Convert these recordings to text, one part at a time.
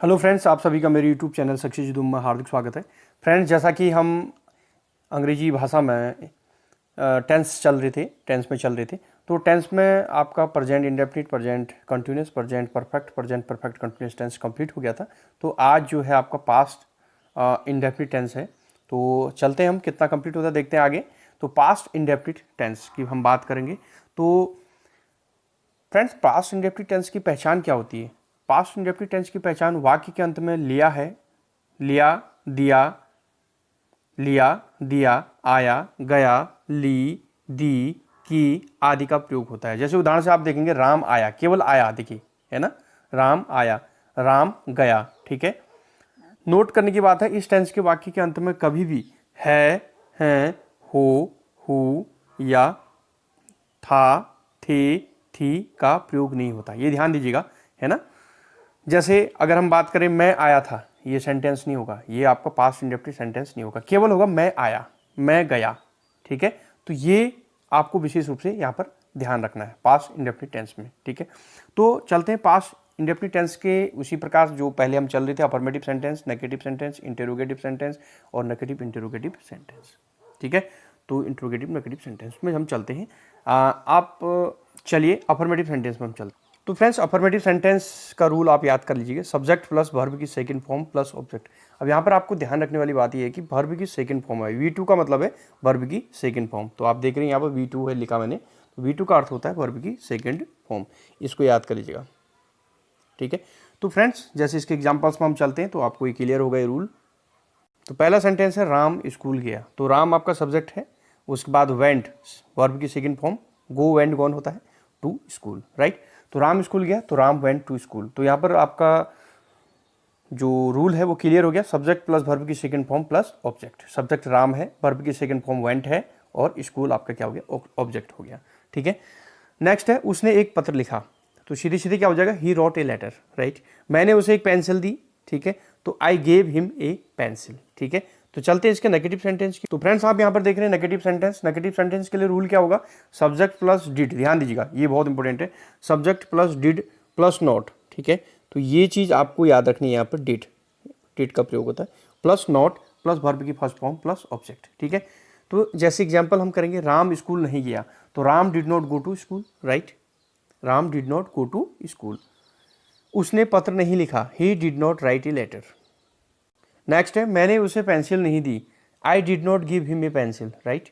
Hello friends, आप सभी का मेरे यूट्यूब चैनल सक्सेस जदूम में हार्दिक स्वागत है। फ्रेंड्स, जैसा कि हम अंग्रेजी भाषा में टेंस में चल रहे थे, तो टेंस में आपका present indefinite, present continuous, present perfect continuous tense complete हो गया था। तो आज जो है आपका पास्ट इंडेफिनिट टेंस है। तो चलते हैं, हम कितना कंप्लीट होता है देखते हैं आगे। तो पास्ट इंडेफिनिट टेंस की हम बात करेंगे। तो फ्रेंड्स, पास्ट इंडेफिनिट टेंस की पहचान क्या होती है? पास्ट इंडेफिनिट टेंस की पहचान वाक्य के अंत में लिया है, लिया, दिया, लिया, दिया, आया, गया, ली, दी, की आदि का प्रयोग होता है। जैसे उदाहरण से आप देखेंगे, राम आया, केवल आया, देखिए, है ना, राम आया, राम गया। ठीक है। नोट करने की बात है, इस टेंस के वाक्य के अंत में कभी भी है, हैं, हो, हु या था, थे, थी का प्रयोग नहीं होता। ये ध्यान दीजिएगा, है ना। जैसे अगर हम बात करें, मैं आया था, ये सेंटेंस नहीं होगा, ये आपका पास्ट इंडेफिनिट सेंटेंस नहीं होगा, केवल होगा मैं आया, मैं गया। ठीक है। तो ये आपको विशेष रूप से यहाँ पर ध्यान रखना है पास्ट इंडेफिनिट टेंस में। ठीक है। तो चलते हैं पास्ट इंडेफिनिट टेंस के उसी प्रकार जो पहले हम चल रहे थे, affirmative sentence, negative sentence, interrogative sentence और नेगेटिव इंटेरोगेटिव सेंटेंस। ठीक है। तो इंटेरोगेटिव नेगेटिव सेंटेंस में हम चलते हैं। आप चलिए अफर्मेटिव सेंटेंस में हम चलते हैं। तो फ्रेंड्स, अफर्मेटिव सेंटेंस का रूल आप याद कर लीजिएगा, सब्जेक्ट प्लस वर्ब की सेकंड फॉर्म प्लस ऑब्जेक्ट। अब यहाँ पर आपको ध्यान रखने वाली बात यह है कि वर्ब की सेकंड फॉर्म है, V2 का मतलब है वर्ब की सेकंड फॉर्म। तो आप देख रहे हैं यहाँ पर V2 है लिखा मैंने, तो V2 का अर्थ होता है वर्ब की सेकंड फॉर्म। इसको याद कर लीजिएगा। ठीक है। तो फ्रेंड्स, जैसे इसके एग्जाम्पल्स में हम चलते हैं तो आपको ये क्लियर होगा ये रूल। तो पहला सेंटेंस है, राम स्कूल गया। तो राम आपका सब्जेक्ट है, उसके बाद वेंट वर्ब की second form, go went gone होता है टू स्कूल, राइट। तो राम स्कूल गया, तो राम वेंट टू स्कूल। तो यहाँ पर आपका जो रूल है वो क्लियर हो गया, सब्जेक्ट प्लस वर्ब की second form plus object. Subject Ram है, वर्ब की सेकंड फॉर्म वेंट है और स्कूल आपका क्या हो गया, ऑब्जेक्ट हो गया। ठीक है। नेक्स्ट है, उसने एक पत्र लिखा। तो सीधे सीधे क्या हो जाएगा, he wrote a letter, right. मैंने उसे एक पेंसिल दी। ठीक है। तो I gave him a pencil. ठीक है। तो चलते हैं इसके नेगेटिव सेंटेंस की। तो फ्रेंड्स, आप यहाँ पर देख रहे हैं नेगेटिव सेंटेंस। नेगेटिव सेंटेंस के लिए रूल क्या होगा, सब्जेक्ट प्लस डिड। ध्यान दीजिएगा, ये बहुत इंपॉर्टेंट है, subject plus did plus not. ठीक है। तो ये चीज़ आपको याद रखनी है, यहाँ पर डिड, डिड का प्रयोग होता है, प्लस नॉट प्लस वर्ब की फर्स्ट फॉर्म प्लस ऑब्जेक्ट। ठीक है। तो जैसे एग्जाम्पल हम करेंगे, राम स्कूल नहीं गया, तो Ram did not go to school, right. Ram did not go to school. उसने पत्र नहीं लिखा, he did not write a letter. Next है, मैंने उसे पेंसिल नहीं दी, I did not give him a pencil, right.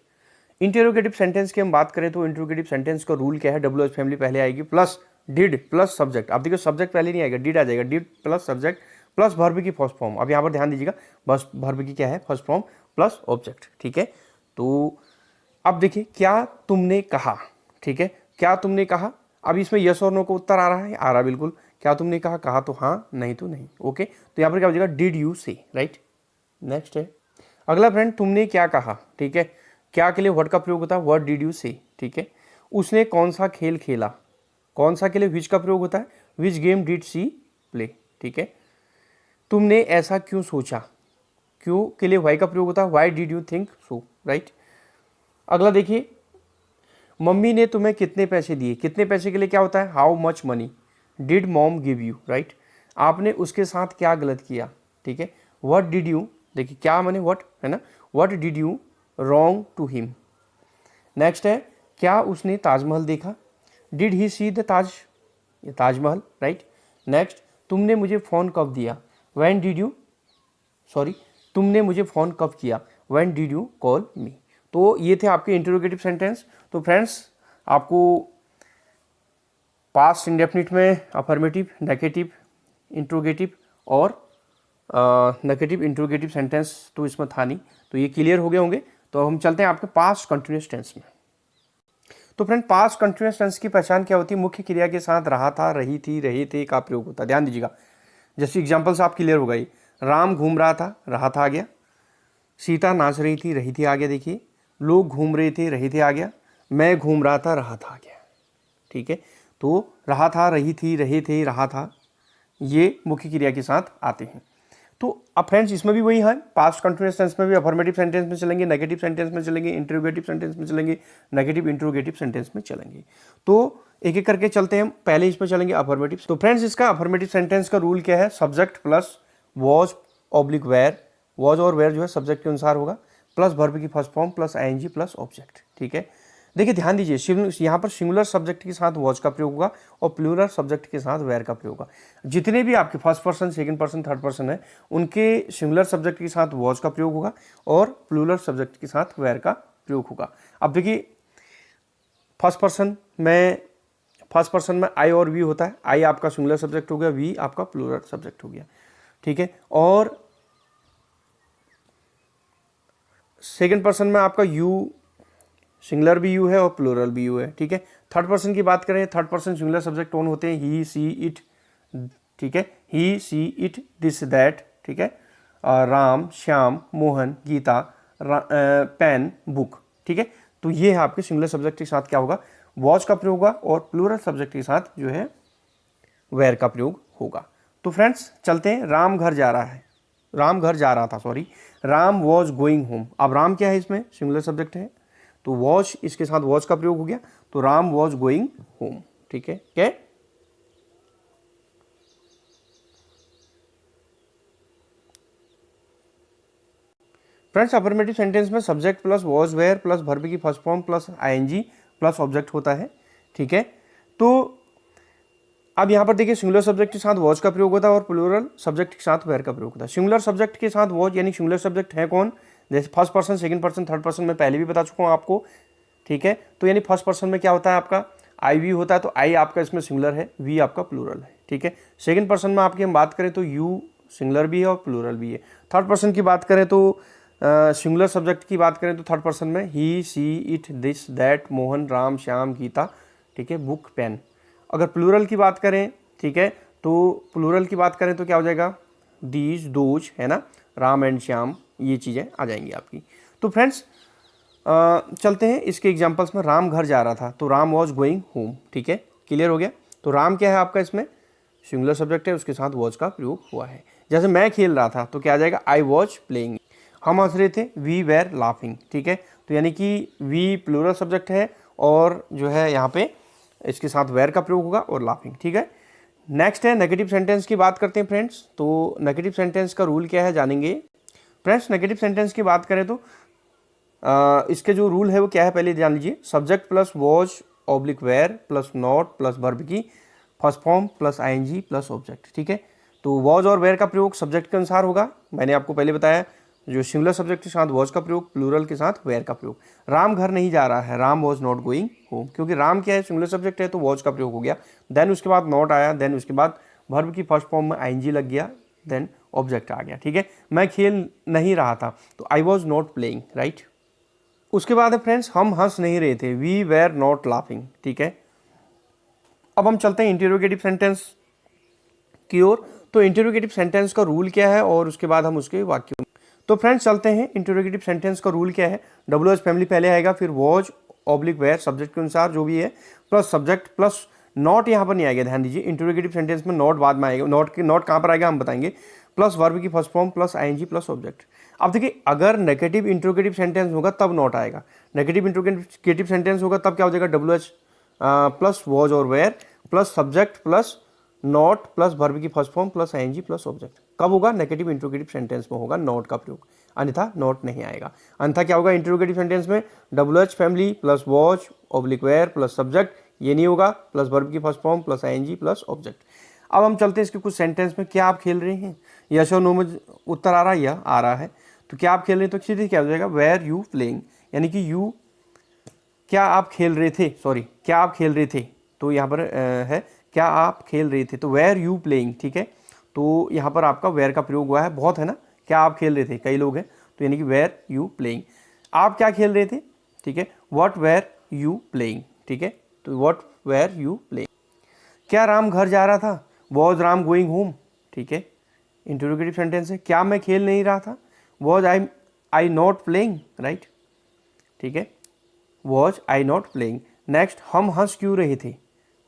Interrogative sentence की हम बात करें तो इंटेरोगेटिव सेंटेंस का रूल क्या है, डब्ल्यू एच फैमिली पहले आएगी प्लस डिड प्लस सब्जेक्ट। अब देखिए, सब्जेक्ट पहले नहीं आएगा, डिड आ जाएगा, did plus subject plus verb की फर्स्ट फॉर्म। अब यहाँ पर ध्यान दीजिएगा, बस वर्ब की क्या है, फर्स्ट फॉर्म प्लस ऑब्जेक्ट। ठीक है। तो अब देखिए, क्या तुमने कहा। ठीक है। क्या तुमने कहा, अब इसमें यस और नो को उत्तर आ रहा है, आ रहा बिल्कुल। क्या तुमने कहा, कहा तो हाँ, नहीं तो नहीं। ओके। तो यहाँ पर क्या हो जाएगा, डिड यू से, राइट। नेक्स्ट है अगला, फ्रेंड, तुमने क्या कहा। ठीक है। क्या के लिए व्हाट का प्रयोग होता है, व्हाट डिड यू से। ठीक है। उसने कौन सा खेल खेला, कौन सा के लिए विच का प्रयोग होता है, which game did she play. ठीक है। तुमने ऐसा क्यों सोचा, क्यों के लिए वाई का प्रयोग होता है, why did you think so, right. अगला देखिए, मम्मी ने तुम्हें कितने पैसे दिए। कितने पैसे के लिए क्या होता है, how much money did mom give you, right. आपने उसके साथ क्या गलत किया। ठीक है। व्हाट डिड यू, देखिए क्या मैंने व्हाट है ना, what did you wrong to him. Next है, क्या उसने ताजमहल देखा, डिड ही सी द ताज, ये ताजमहल, राइट। नेक्स्ट, तुमने मुझे फ़ोन कब दिया, व्हेन डिड यू, सॉरी, तुमने मुझे फ़ोन कब किया, व्हेन डिड यू कॉल मी। तो ये थे आपके इंटरोगेटिव सेंटेंस। तो फ्रेंड्स, आपको पास्ट इंडेफिनिट में अफर्मेटिव, नेगेटिव, इंट्रोगेटिव और नेगेटिव इंट्रोगेटिव सेंटेंस तो इसमें था नहीं, तो ये क्लियर हो गए होंगे। तो हम चलते हैं आपके पास्ट कंटिन्यूस टेंस में। तो फ्रेंड, पास्ट कंटिन्यूस टेंस की पहचान क्या होती है, मुख्य क्रिया के साथ रहा था, रही थी, रहे थे का प्रयोग होता है। ध्यान दीजिएगा, जैसे एग्जाम्पल्स आप क्लियर हो गई, राम घूम रहा था आ गया, सीता नाच रही थी, रही थी आ गया, देखिए, लोग घूम रहे थे, रहे थे आ गया, मैं घूम रहा था, रहा था आ गया। ठीक है। तो रहा था, रही थी, रहे थे, रहा था, ये मुख्य क्रिया के साथ आते हैं। तो अब फ्रेंड्स इसमें भी वही है, पास्ट कंटिन्यूअस टेंस में भी अफर्मेटिव सेंटेंस में चलेंगे, नेगेटिव सेंटेंस में चलेंगे, इंटरोगेटिव सेंटेंस में चलेंगे, नेगेटिव इंटरोगेटिव सेंटेंस में चलेंगे। तो एक एक करके चलते हैं, पहले इसमें चलेंगे अफर्मेटिव। तो फ्रेंड्स इसका अफर्मेटिव सेंटेंस का रूल क्या है, subject plus was oblique where, was और वेयर जो है सब्जेक्ट के अनुसार होगा, प्लस वर्ब की first form plus ING plus object. ठीक है, देखिए ध्यान दीजिए, यहाँ पर सिंगुलर सब्जेक्ट के साथ वॉज का प्रयोग होगा और प्लूरल सब्जेक्ट के साथ वेयर का प्रयोग होगा। जितने भी आपके first person, second person, third person है, उनके सिंगुलर सब्जेक्ट के साथ वॉज का प्रयोग होगा और प्लूरल सब्जेक्ट के साथ वेयर का प्रयोग होगा। अब देखिए फर्स्ट पर्सन में आई और वी होता है, आई आपका सिंगुलर सब्जेक्ट हो गया, वी आपका प्लूरल सब्जेक्ट हो गया। ठीक है, और सेकंड पर्सन में आपका यू सिंगुलर भी यू है और प्लूरल भी यू है। ठीक है, थर्ड पर्सन की बात करें, third person singular subject own होते हैं, ही सी इट। ठीक है, ही सी इट दिस दैट। ठीक है, राम श्याम मोहन गीता पेन बुक। ठीक है, तो ये है आपके सिंगुलर सब्जेक्ट के साथ क्या होगा, वॉज का प्रयोग होगा और प्लूरल सब्जेक्ट के साथ जो है वेयर का प्रयोग होगा। तो फ्रेंड्स चलते हैं, राम घर जा रहा है, राम घर जा रहा था, sorry, Ram was going home. अब राम क्या है, इसमें सिंगुलर सब्जेक्ट है, तो वॉज इसके साथ वॉज का प्रयोग हो गया, तो राम वॉज गोइंग होम। ठीक है, क्या फ्रेंड्स अफर्मेटिव सेंटेंस में subject plus was were plus verb की first form plus ING plus object होता है। ठीक है, तो अब यहाँ पर देखिए सिंगुलर सब्जेक्ट के साथ वॉज का प्रयोग होता है और प्लूरल सब्जेक्ट के साथ वेयर का प्रयोग होता है। सिंगुलर सब्जेक्ट के साथ वॉज यानी सिंगुलर सब्जेक्ट है कौन, जैसे first person, second person, third person में पहले भी बता चुका हूँ आपको। ठीक है, तो यानी फर्स्ट पर्सन में क्या होता है आपका आई वी होता है, तो आई आपका इसमें सिंगुलर है, वी आपका प्लूरल है। ठीक है, सेकंड पर्सन में आपकी हम बात करें तो यू सिंगुलर भी है और प्लूरल भी है। थर्ड पर्सन की बात करें तो सिंगुलर सब्जेक्ट की बात करें तो थर्ड पर्सन में he she it this that Mohan Ram Shyam Geeta. ठीक है, बुक पेन। अगर प्लूरल की बात करें, ठीक है, तो प्लूरल की बात करें तो क्या हो जाएगा, दीज दोज, है ना, राम एंड श्याम, ये चीज़ें आ जाएंगी आपकी। तो फ्रेंड्स चलते हैं इसके एग्जांपल्स में। राम घर जा रहा था, तो राम वॉज गोइंग होम। ठीक है, क्लियर हो गया। तो राम क्या है आपका, इसमें सिंगुलर सब्जेक्ट है, उसके साथ वॉज का प्रयोग हुआ है। जैसे मैं खेल रहा था, तो क्या आ जाएगा, आई वॉज प्लेइंग। हम हंस रहे थे, वी वेर लाफिंग। ठीक है, तो यानी कि वी प्लूरल सब्जेक्ट है और जो है यहाँ पे इसके साथ वेर का प्रयोग होगा और लाफिंग। ठीक है, नेक्स्ट है नेगेटिव सेंटेंस की बात करते हैं फ्रेंड्स। तो नेगेटिव सेंटेंस का रूल क्या है जानेंगे फ्रेंड्स। नेगेटिव सेंटेंस की बात करें तो इसके जो रूल है वो क्या है, पहले जान लीजिए। Subject plus was oblique where plus not plus verb की first form plus ING plus object. ठीक है, तो वॉज और वेयर का प्रयोग सब्जेक्ट के अनुसार होगा, मैंने आपको पहले बताया। जो सिंगुलर सब्जेक्ट के साथ वॉज का प्रयोग, प्लूरल के साथ वेयर का प्रयोग। राम घर नहीं जा रहा है, Ram was not going home, क्योंकि राम क्या है, सिंगुलर सब्जेक्ट है, तो वॉज का प्रयोग हो गया। देन उसके बाद नॉट आया, देन उसके बाद वर्ब की फर्स्ट फॉर्म में आईएनजी लग गया, देन ऑब्जेक्ट आ गया। ठीक है, मैं खेल नहीं रहा था, तो I was not playing, right. उसके बाद है फ्रेंड्स, हम हंस नहीं रहे थे, वी वेर नॉट लाफिंग। ठीक है, अब हम चलते हैं इंटरोगेटिव सेंटेंस की ओर। तो इंटरोगेटिव सेंटेंस का रूल क्या है और उसके बाद हम उसके वाक्य। तो फ्रेंड्स चलते हैं, इंटरोगेटिव सेंटेंस का रूल क्या है। डब्ल्यू एच फैमिली पहले आएगा, फिर वॉज ऑब्लिक वेयर सब्जेक्ट के अनुसार जो भी है, प्लस सब्जेक्ट प्लस नॉट यहाँ पर नहीं आएगा, ध्यान दीजिए। इंटरोगेटिव सेंटेंस में नॉट बाद में आएगा, नॉट कहाँ पर आएगा हम बताएंगे, प्लस वर्ब की first form plus ING plus object. अब देखिए, अगर नेगेटिव इंटरोगेटिव सेंटेंस होगा तब नॉट आएगा, नेगेटिव इंटरोगेटिव सेंटेंस होगा तब क्या हो जाएगा, डब्ल्यू एच प्लस वॉज और were plus subject plus not plus verb की first form plus ING plus object. कब होगा, नेगेटिव इंटरोगेटिव सेंटेंस में होगा नॉट का प्रयोग, अन्यथा नॉट नहीं आएगा। अन्यथा क्या होगा, इंटरोगेटिव सेंटेंस में W H family plus was oblique where plus subject, ये नहीं होगा, प्लस वर्ब की first form plus ING plus object. अब हम चलते हैं इसके कुछ सेंटेंस में। क्या आप खेल रहे हैं, यस और नो में उत्तर आ रहा है, या आ रहा है, तो क्या आप खेल रहे हैं, तो सीधे क्या हो जाएगा, वेयर यू प्लेइंग, यानी कि यू क्या आप खेल रहे थे, सॉरी क्या आप खेल रहे थे, तो यहाँ पर है क्या आप खेल रहे थे, तो वेयर यू प्लेइंग। ठीक है, तो यहाँ पर आपका वेयर का प्रयोग हुआ है, बहुत है ना, क्या आप खेल रहे थे, कई लोग हैं, तो यानी कि वेयर यू प्लेइंग। आप क्या खेल रहे थे, ठीक है, व्हाट वेयर यू प्लेइंग। ठीक है, तो व्हाट वेयर यू प्लेइंग। क्या राम घर जा रहा था, वॉज राम गोइंग होम। ठीक है, इंटरोगेटिव सेंटेंस है। क्या मैं खेल नहीं रहा था, was I not playing, right. ठीक है, was I not playing. Next, हम हंस क्यों रहे थे,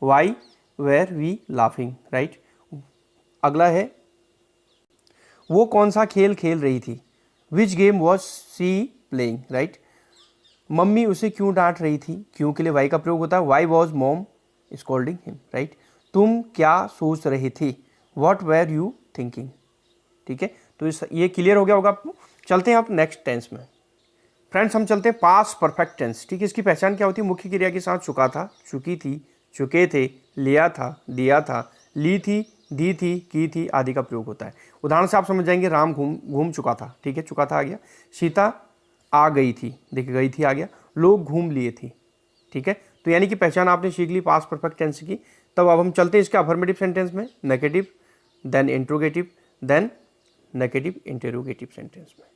why were we laughing, right. अगला है, वो कौन सा खेल खेल रही थी, which game was she playing, right. Mummy उसे क्यों डांट रही थी, क्यों के लिए वाई का प्रयोग होता है, why was mom scolding him, right. तुम क्या सोच रहे थे, वॉट वेर यू थिंकिंग, ठीक है। तो ये क्लियर हो गया होगा आपको। चलते हैं आप नेक्स्ट टेंस में। फ्रेंड्स हम चलते हैं पास्ट परफेक्ट टेंस, ठीक है। इसकी पहचान क्या होती है, मुख्य क्रिया के साथ चुका था, चुकी थी, चुके थे, लिया था, दिया था, ली थी, दी थी, की थी आदि का प्रयोग होता है। उदाहरण से आप समझ जाएंगे, राम घूम चुका था, ठीक है, चुका था आ गया। सीता आ गई थी, देखिए गई थी आ गया। लोग घूम लिए थे, ठीक है। तो यानी कि पहचान आपने सीख ली पास्ट परफेक्ट टेंस की। तब अब हम चलते हैं इसके अफर्मेटिव सेंटेंस में, negative, then interrogative, then negative interrogative sentence में।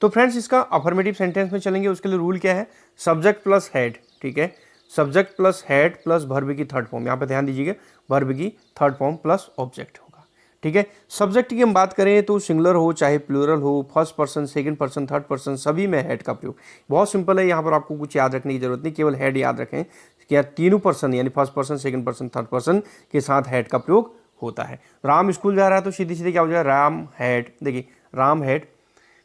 तो फ्रेंड्स इसका अफर्मेटिव सेंटेंस में चलेंगे, उसके लिए रूल क्या है, सब्जेक्ट प्लस हेड, ठीक है। Subject plus head plus verb की थर्ड फॉर्म, यहाँ पे ध्यान दीजिएगा, वर्ब की थर्ड फॉर्म प्लस ऑब्जेक्ट होगा, ठीक है। सब्जेक्ट की हम बात करें तो सिंगुलर हो चाहे प्लूरल हो, first person, second person, third person, सभी में हेड का प्रयोग। बहुत सिंपल है, यहाँ पर आपको कुछ याद रखने की जरूरत नहीं, केवल हेड याद रखें कि तीनों पर्सन यानी first person, second person, third person के साथ हेड का प्रयोग होता है। राम स्कूल जा रहा है तो सीधी सीधी क्या हो जाएगा, राम हैड, देखिए Ram had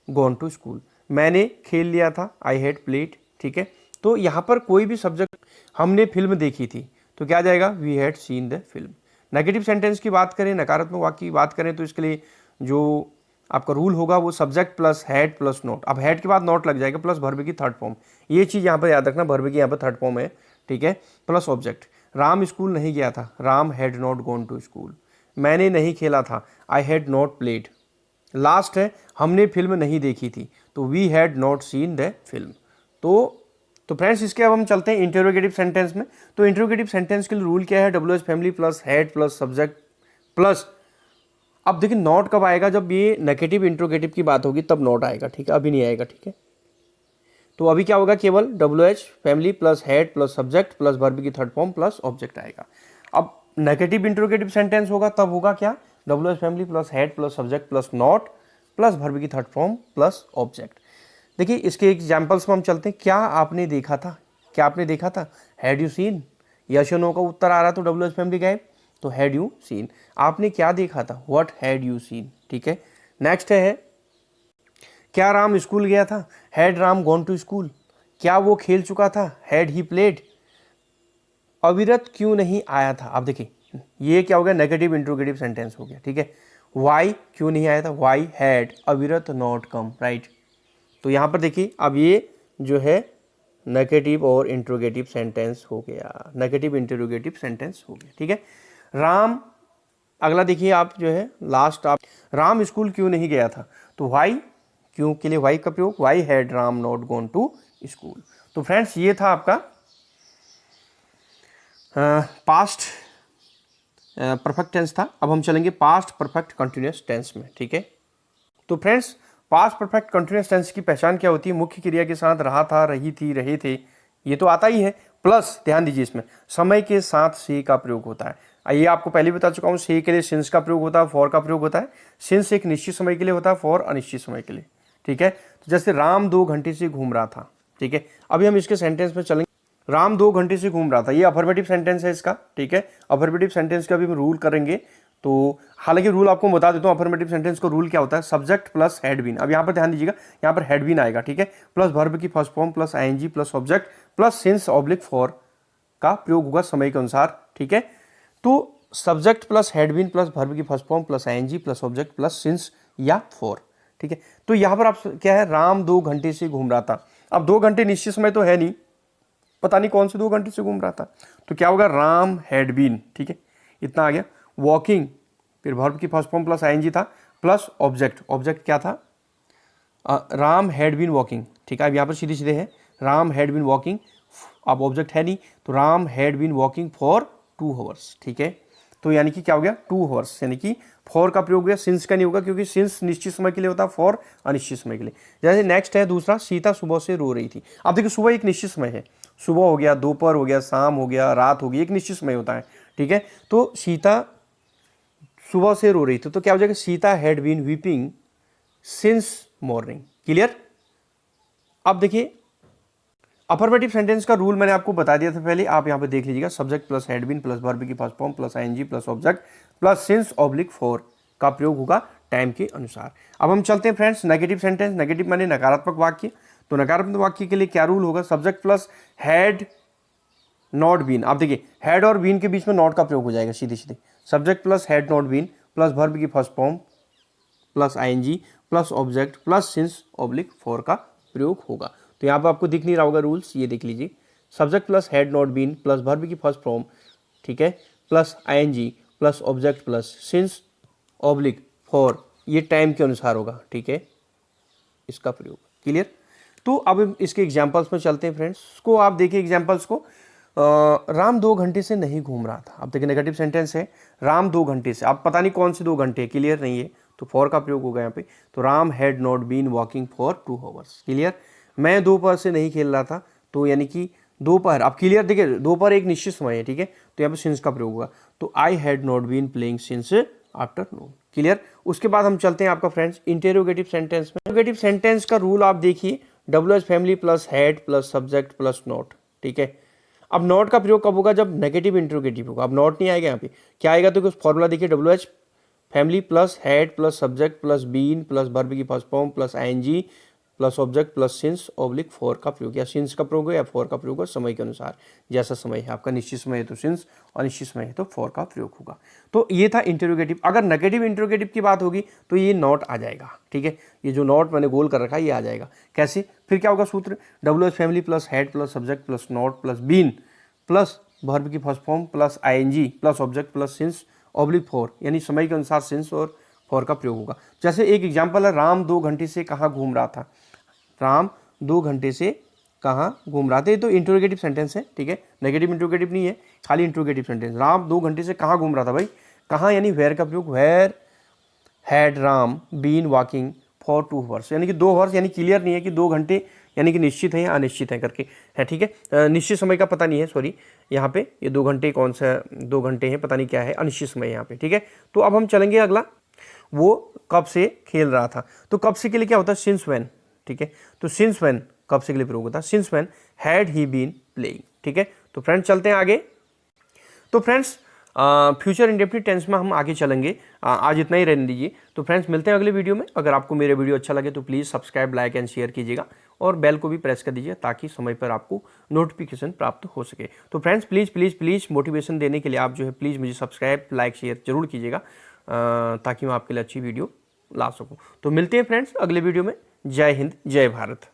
gone to school. मैंने खेल लिया था, आई हैड प्लेड, ठीक है। तो यहाँ पर कोई भी सब्जेक्ट, हमने फिल्म देखी थी, तो क्या जाएगा, we had seen the film. Negative sentence की बात करें, नकारात्मक वाक्य की बात करें, तो इसके लिए जो आपका रूल होगा वो subject plus had plus not. अब हैड के बाद नॉट लग जाएगा, प्लस वर्ब की थर्ड फॉर्म। ये चीज़ यहाँ पर याद रखना, वर्ब की यहाँ पर थर्ड फॉर्म है, ठीक है, प्लस ऑब्जेक्ट। राम स्कूल नहीं गया था, Ram had not gone to school. मैंने नहीं खेला था, I had not played. Last है, हमने फिल्म नहीं देखी थी, तो we had not seen the film. तो फ्रेंड्स इसके अब हम चलते हैं इंटरोगेटिव सेंटेंस में। तो इंटरोगेटिव सेंटेंस के लिए रूल क्या है, WH family plus head plus subject plus, अब देखिए नॉट कब आएगा, जब ये नेगेटिव इंटरोगेटिव की बात होगी तब नॉट आएगा, ठीक है, अभी नहीं आएगा, ठीक है। तो अभी क्या होगा, केवल WH family plus head plus subject plus verb की थर्ड फॉर्म प्लस ऑब्जेक्ट आएगा। अब नेगेटिव इंटरोगेटिव सेंटेंस होगा तब होगा क्या, WH family plus head plus subject plus not plus verb की थर्ड फॉर्म प्लस ऑब्जेक्ट। देखिए इसके एग्जाम्पल्स में हम चलते हैं। क्या आपने देखा था, क्या आपने देखा था, हैड यू सीन। यस या नो का उत्तर आ रहा तो WH फैमिली का है, तो हैड यू सीन। आपने क्या देखा था, व्हाट हैड यू सीन, ठीक है। नेक्स्ट है, क्या राम स्कूल गया था, had Ram gone to school. क्या वो खेल चुका था, हैड ही प्लेड। अविरत क्यों नहीं आया था, अब देखिए ये क्या हो गया, नेगेटिव इंट्रोगेटिव सेंटेंस हो गया, ठीक है। वाई क्यों नहीं आया था, वाई हैड अविरत नॉट कम, राइट। तो यहाँ पर देखिए अब ये जो है नेगेटिव और इंट्रोगेटिव सेंटेंस हो गया, नेगेटिव इंट्रोगेटिव सेंटेंस हो गया, ठीक है। राम, अगला देखिए आप जो है लास्ट, आप राम स्कूल क्यों नहीं गया था, तो वाई, क्यों के लिए वाई का प्रयोग, why had Ram not gone to school. तो फ्रेंड्स ये था आपका पास्ट परफेक्ट टेंस था। अब हम चलेंगे पास्ट परफेक्ट कंटिन्यूअस टेंस में, ठीक है। तो friends past perfect continuous tense की पहचान क्या होती है, मुख्य क्रिया के साथ रहा था, रही थी, रहे थे, ये तो आता ही है, प्लस ध्यान दीजिए इसमें समय के साथ से का प्रयोग होता है। ये आपको पहले बता चुका हूँ, से के लिए सिंस का प्रयोग होता है, फॉर का प्रयोग होता है। सिंस एक निश्चित समय के लिए होता है, फॉर अनिश्चित समय के लिए, ठीक है। तो जैसे राम 2 घंटे से घूम रहा था, ठीक है। अभी हम इसके सेंटेंस में चलेंगे, राम 2 घंटे से घूम रहा था, ये अफर्मेटिव सेंटेंस है इसका, ठीक है। अफर्मेटिव सेंटेंस का भी हम रूल करेंगे, तो हालांकि रूल आपको बता देता हूँ, अफर्मेटिव सेंटेंस का रूल क्या होता है, सब्जेक्ट प्लस हैड बीन। अब यहाँ पर ध्यान दीजिएगा, यहाँ पर हैड बीन आएगा, ठीक है, प्लस वर्ब की first form plus ING plus object plus since oblique for का प्रयोग होगा समय के अनुसार, ठीक है। तो subject plus had been plus verb की first form plus ING plus object plus since या फॉर, ठीक है। तो यहाँ पर आप क्या है, राम 2 घंटे से घूम रहा था। अब 2 घंटे निश्चित समय तो है नहीं, पता नहीं कौन से 2 घंटे से घूम रहा था, तो क्या होगा, राम हैड बीन, ठीक है, इतना आ गया। वॉकिंग, फिर वर्ब की फर्स्ट फॉर्म प्लस आईएनजी था प्लस ऑब्जेक्ट, ऑब्जेक्ट क्या था, राम हैड बीन वॉकिंग, ठीक है। अब यहाँ पर सीधे सीधे है, राम हैड बीन वॉकिंग, अब ऑब्जेक्ट है नहीं, तो Ram had been walking for 2 hours, ठीक है। तो यानी कि क्या हो गया, 2 आवर्स, यानी कि फॉर का प्रयोग हुआ, सिंस का नहीं होगा, क्योंकि सिंस निश्चित समय के लिए होता है, फॉर अनिश्चित समय के लिए। जैसे नेक्स्ट है दूसरा, सीता सुबह से रो रही थी। अब देखिए सुबह एक निश्चित समय है, सुबह हो गया, दोपहर हो गया, शाम हो गया, रात हो गई, एक निश्चित समय होता है, ठीक है। तो सीता सुबह से रो रही थी, तो क्या हो जाएगा, Sita had been weeping since morning, clear. अब देखिए अफर्मेटिव सेंटेंस का रूल मैंने आपको बता दिया था पहले, आप यहाँ पे देख लीजिएगा, subject plus had been plus verb की first form plus ING plus object plus since oblique for का प्रयोग होगा टाइम के अनुसार। अब हम चलते हैं फ्रेंड्स नेगेटिव सेंटेंस। नेगेटिव माने नकारात्मक वाक्य। तो नकारात्मक वाक्य के लिए क्या रूल होगा? Subject plus had not been. आप देखिए हैड और बीन के बीच में नॉट का प्रयोग हो जाएगा सीधे सीधे। Subject plus had not been plus verb की first form plus ING plus object plus since oblique for का प्रयोग होगा। तो यहाँ पर आपको दिख नहीं रहा होगा रूल्स, ये देख लीजिए। Subject plus had not been plus verb की फर्स्ट फॉर्म, ठीक है, plus ING plus object plus since oblique for, ये टाइम के अनुसार होगा, ठीक है, इसका प्रयोग। क्लियर? तो अब इसके एग्जाम्पल्स में चलते हैं फ्रेंड्स। को आप देखिए एग्जाम्पल्स को। राम 2 घंटे से नहीं घूम रहा था। अब देखिए नेगेटिव सेंटेंस है, राम 2 घंटे से। आप पता नहीं कौन से 2 घंटे, क्लियर नहीं है, तो फॉर का प्रयोग होगा यहाँ पे। तो Ram had not been walking for 2 hours. Clear? मैं दोपहर से नहीं खेल रहा था, तो यानी कि दोपहर। आप क्लियर देखिए, दोपहर एक निश्चित समय है, ठीक है, तो यहाँ पे सिंस का प्रयोग होगा। तो I had not been playing since afternoon. Clear? उसके बाद हम चलते हैं आपका फ्रेंड्स इंटेरोगेटिव सेंटेंस में। इंटेरोगेटिव सेंटेंस का रूल आप देखिए, WH family plus had plus subject plus not, ठीक है। अब नॉट का प्रयोग कब होगा? जब नेगेटिव इंटरोगेटिव होगा। अब नॉट नहीं आएगा यहाँ पे, क्या आएगा? तो कुछ फॉर्मूला देखिए, WH family plus had plus subject plus been plus verb की first form plus ING plus object plus since oblique for का प्रयोग, या सिंस का प्रयोग हो या फॉर का प्रयोग हो, समय के अनुसार। जैसा समय है आपका, निश्चित समय है तो सिंस और निश्चित समय है तो फॉर का प्रयोग होगा। तो ये था इंटरोगेटिव। अगर नेगेटिव इंटरोगेटिव की बात होगी तो ये नॉट आ जाएगा, ठीक है। ये जो नॉट मैंने गोल कर रखा है ये आ जाएगा। कैसे? फिर क्या होगा सूत्र? WH family plus had plus subject plus not plus been plus verb की first form plus ING plus object plus since oblique for, यानी समय के अनुसार सिंस और फॉर का प्रयोग होगा। जैसे एक एग्जांपल है, राम 2 घंटे से कहाँ घूम रहा था। राम 2 घंटे से कहाँ घूम रहा था। ये तो इंटरोगेटिव सेंटेंस है, ठीक है, नेगेटिव इंटरोगेटिव नहीं है, खाली इंटरोगेटिव सेंटेंस। राम 2 घंटे से कहाँ घूम रहा था भाई। कहाँ यानी वेयर का प्रयोग, where had Ram been walking for 2 hours, यानी कि 2 आवर्स, यानी क्लियर नहीं है कि 2 घंटे यानी कि निश्चित है या अनिश्चित है करके है, ठीक है। निश्चित समय का पता नहीं है, सॉरी, यहाँ पे ये 2 घंटे कौन सा 2 घंटे हैं, पता नहीं क्या है, अनिश्चित समय यहाँ पे, ठीक है। तो अब हम चलेंगे अगला, वो कब से खेल रहा था। तो कब से के लिए क्या होता है? सिंस व्हेन, ठीक है। तो सिंस व्हेन कब से के लिए प्रयोग होता है? Since when had he been playing, ठीक है। तो फ्रेंड्स चलते हैं आगे। तो फ्रेंड्स फ्यूचर इंडेफिनिट टेंस में हम आगे चलेंगे। आज इतना ही रहने दीजिए। तो फ्रेंड्स मिलते हैं अगले वीडियो में। अगर आपको मेरा वीडियो अच्छा लगे तो please subscribe, like and share कीजिएगा और बेल को भी प्रेस कर दीजिए ताकि समय पर आपको नोटिफिकेशन प्राप्त हो सके। तो friends please please please motivation देने के लिए आप जो है प्लीज़ मुझे सब्सक्राइब, लाइक, शेयर जरूर कीजिएगा ताकि मैं आपके लिए अच्छी वीडियो ला सकूँ। तो मिलते हैं फ्रेंड्स अगले वीडियो में। जय हिंद, जय भारत।